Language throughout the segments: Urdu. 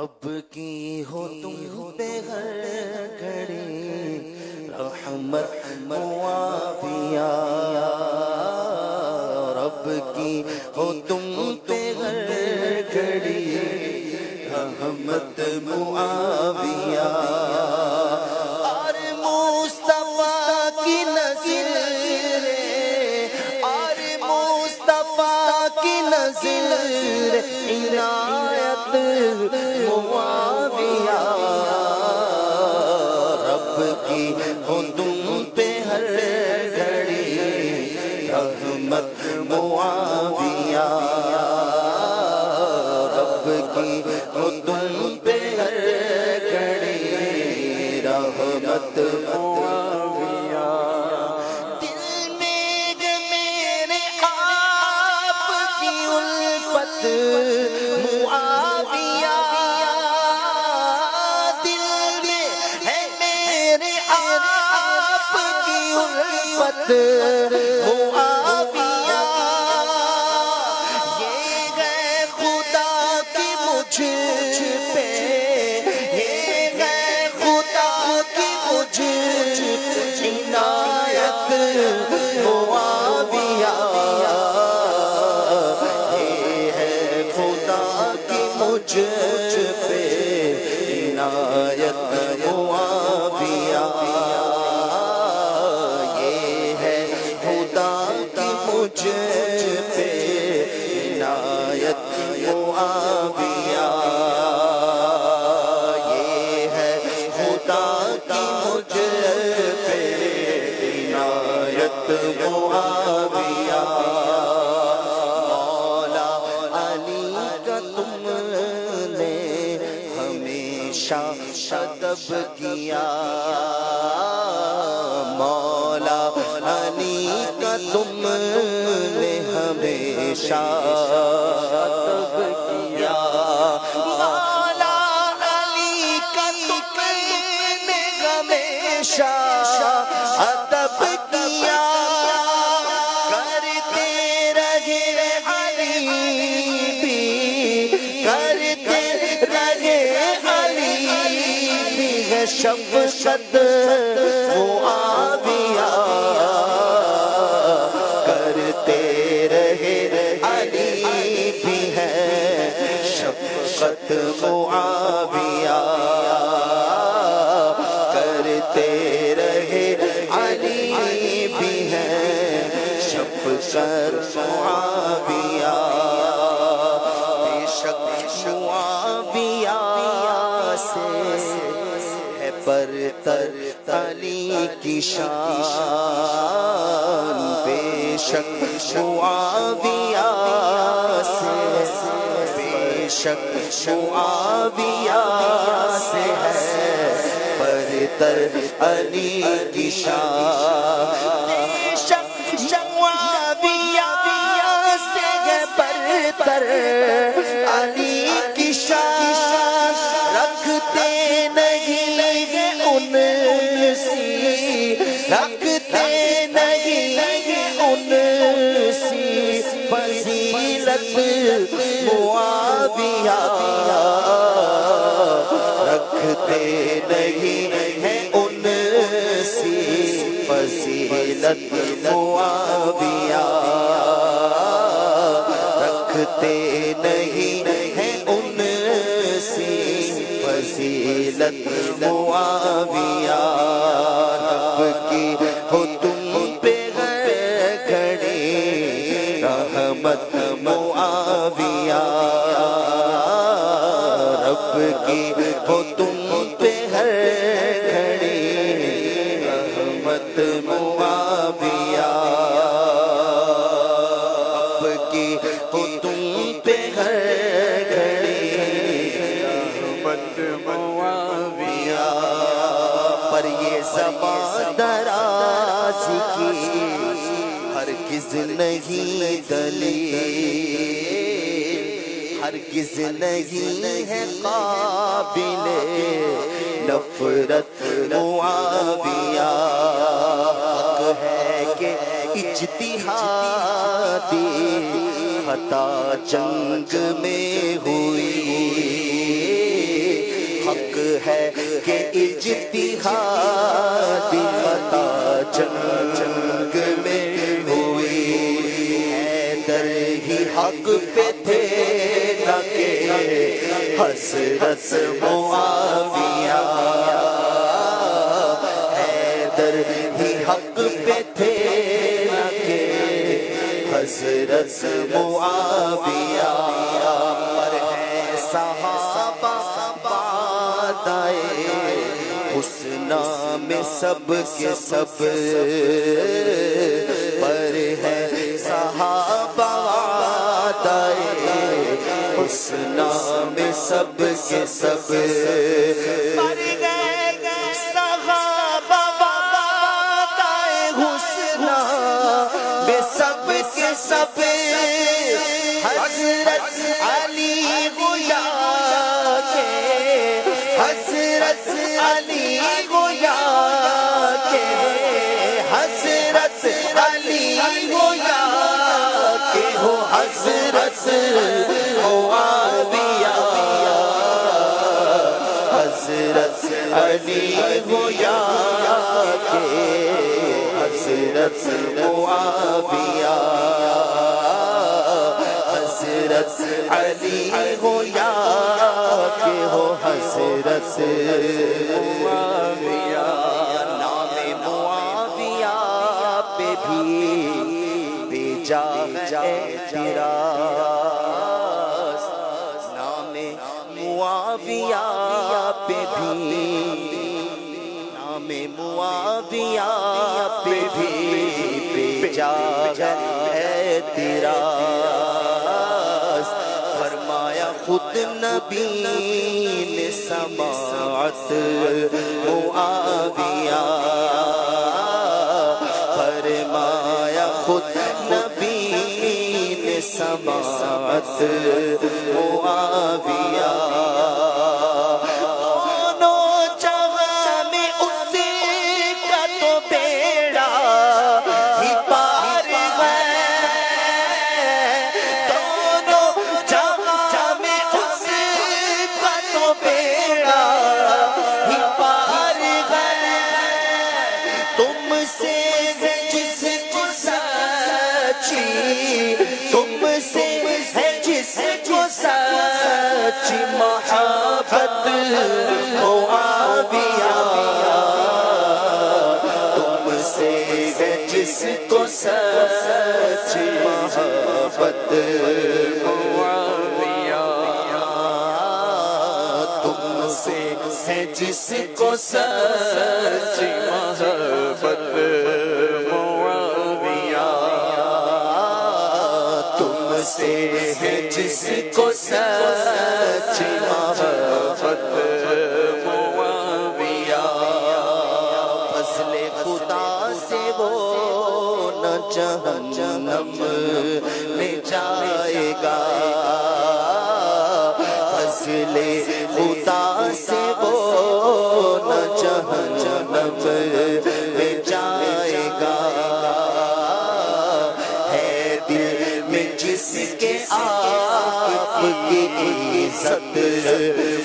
رب کی ہو تم پہ ہر گھڑی رحمت معافیہ، رب کی ہو تم پہ ہر گھڑی رحمت معافیہ، اور مصطفیٰ کی نظر اور مصطفیٰ کی نظر عنایت معاویہ، رب کی ہو تم پہ ہر گھڑی رحمت معاویہ، رب کی ہو تم پہ ہر گھڑی رحمت معاویہ، دل میں میرے آپ کی الفت معاویہ، دل میں ہے میرے آپ کی الفت معاویہ، یہ ہے خدا کی مجھ پہ، یہ ہے خدا کی مجھ پہ عنایت معاویہ، یہ ہے خدا کی مجھ پہ عنایت معاویہ، یہ ہے خدا کی مجھ پہ عنایت معاویہ، یہ ہے خدا کی مجھ پہ عنایت معاویہ، مولا علی کا تم نے ہمیشہ ادب کیا، مولا علی کا تم نے ہمیشہ ادب کیا، مولا علی کا تم نے ہمیشہ ادب کیا، کرتے رہے علی بھی، کرتے رہے علی بھی ہے شفقت معاویہ، کرتے رہے علی بھی ہے شفقت معاویہ، کرتے رہے علی بھی ہے شفقت معاویہ، بے شک معاویہ سے ہے برتر علی کی شان، بے شک معاویہ سے، بے شک معاویہ سے ہے برتر علی کی شان، بے شک معاویہ سے ہے برتر علی کی شان، رکھتے نہیں ہے ان سی، رکھتے نہیں ان سی فضیلت معاویہ، رکھتے نہیں ہے ان سی فضیلت معاویہ، رکھتے نہیں ہے ان سی فضیلت معاویہ، رب کی ہو تم پہ ہر گھڑی رحمت معاویہ، رب کی ہو تم پہ ہر گھڑی رحمت معاویہ، رب کی ہو تم پہ ہر گھڑی رحمت معاویہ، پر یہ زبان دراز کی ہرگز نہیں دلیل، ہرگز نہیں ہے قابل نفرت معاویہ، حق ہے کہ اجتہادی خطا جنگ میں ہوئی، ہے کہ اجتہادی خطا جنگ میں ہوئی، حیدر ہی حق پہ تھے نہ کہ حضرت معاویہ، حیدر ہی حق پہ تھے نہ کہ حضرت معاویہ، پر ہے صحابہ بعد آئے حسنہ میں سب کے سب، پر ہے صحابہ بعد آئے حسنہ میں سب کے سب، پر گئے صحابہ بعد آئے حسنہ میں سب کے سب، حضرت علی گویا کے، حضرت علی گویا کے، حضرت علی گویا کے ہو حضرت معاویہ، حضرت علی گویا کے حضرت معاویہ، حضرت علی گویا کہ ہو حضرت معاویہ، نام معاویہ پہ بھی بیجا اعتراض، نام معاویہ پہ بھی، نام معاویہ پہ بھی بیجا اعتراض، فرمایا خود نبی نے سماعت معاویہ، فرمایا خود نبی نے سماعت معاویہ، تم سے ہے جس کو سچی محبت معاویہ، تم سے ہے جس کو سچی محبت معاویہ، تم سے ہے جس کو سچی محبت سے ہے جس کو سچی محبت معاویہ، فضل خدا سے وہ نہ جہنم میں جائے گا، فضل خدا سے وہ نہ جہنم میں جائے گا، جس کے آپ کی عزت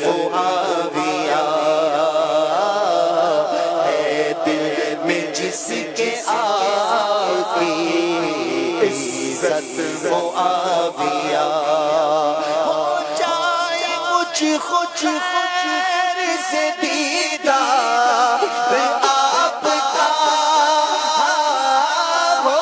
معاویہ ہے، دل میں جس کے آپ کی عزت معاویہ، ہو جائے مجھ خود خیر سے دیدار آپ کا، ہو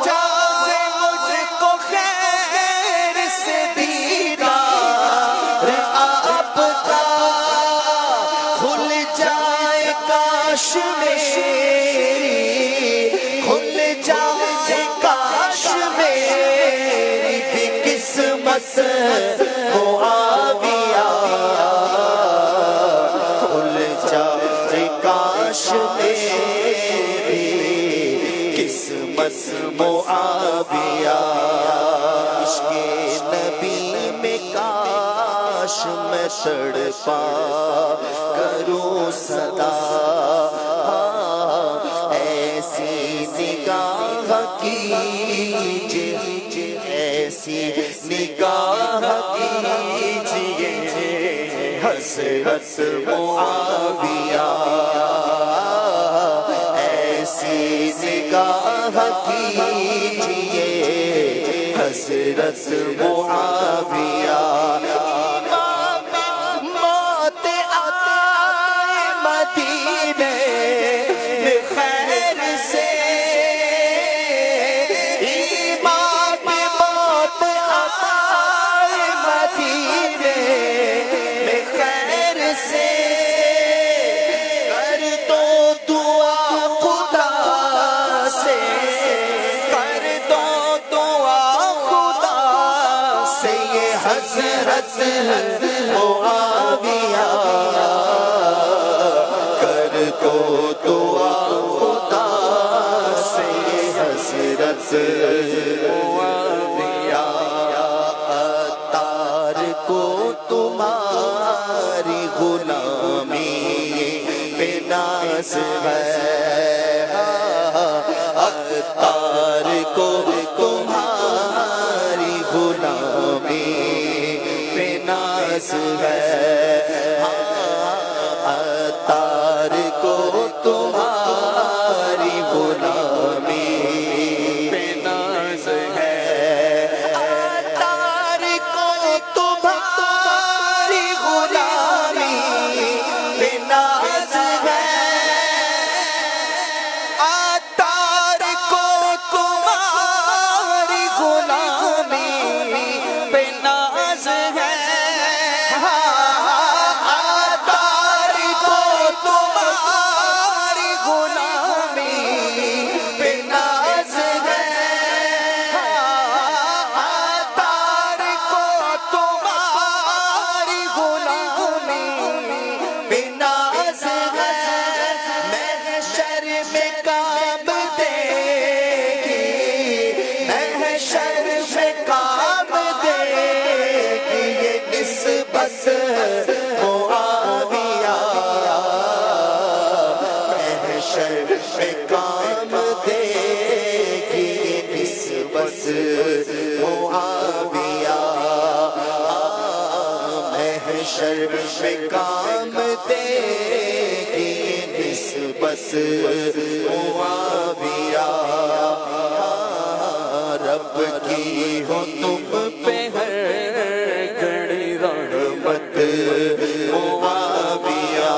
جائے مجھ کو خیر سے دیدار آپ کا، کھل جائے کاش میری، کھل جائے کاش میری بھی قسمت معاویہ، کھل جائے کاش میری قسمت معاویہ، عشق نبی میں کاش میں تڑپا کروں سدا، ایسی نگاہ کیجئے، ایسی نگاہ کیجئے حضرت معاویہ ایسی نگاہ کیجئے حضرت معاویہ موت آئے مدینے میں خیر سے امام موت آئے مدینے میں خیر سے کر دو دعا خدا سے کر دو دعا خدا سے یہ حضرت معاویہ کر دو دعا خدا سے یہ حضرت معاویہ عطار کو تمہاری غلامی پہ ناز ہے عطار کو تمہاری غلامی پہ ناز ہے عطار کو تمہاری غلامی پہ ناز ہے عطار کو تمہاری غلامی پہ ناز ہے عطار کو تمہاری غلامی پہ ناز ہے عطار کو تمہاری غلامی پہ ناز ہے عطار کو تمہاری غلامی پہ ناز ہے محشر میں کام دے گی محشر میں کام دے گی یہ نسبت معاویہ محشر میں کام دے گی یہ نسبت معاویہ محشر میں کام دے گی یہ نسبت معاویہ رب کی ہو تم پہ ہر گھڑی رحمت معاویہ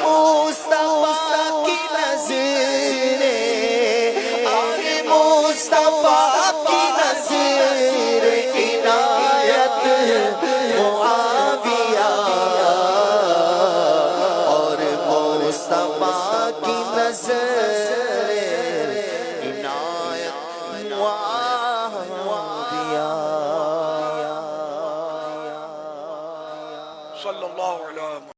مصطفیٰ کی نظریں آئے مصطفیٰ کی نظر عنایت معاویہ اور مصطفیٰ کی نظر عنایت معاویہ صلی اللہ علیہ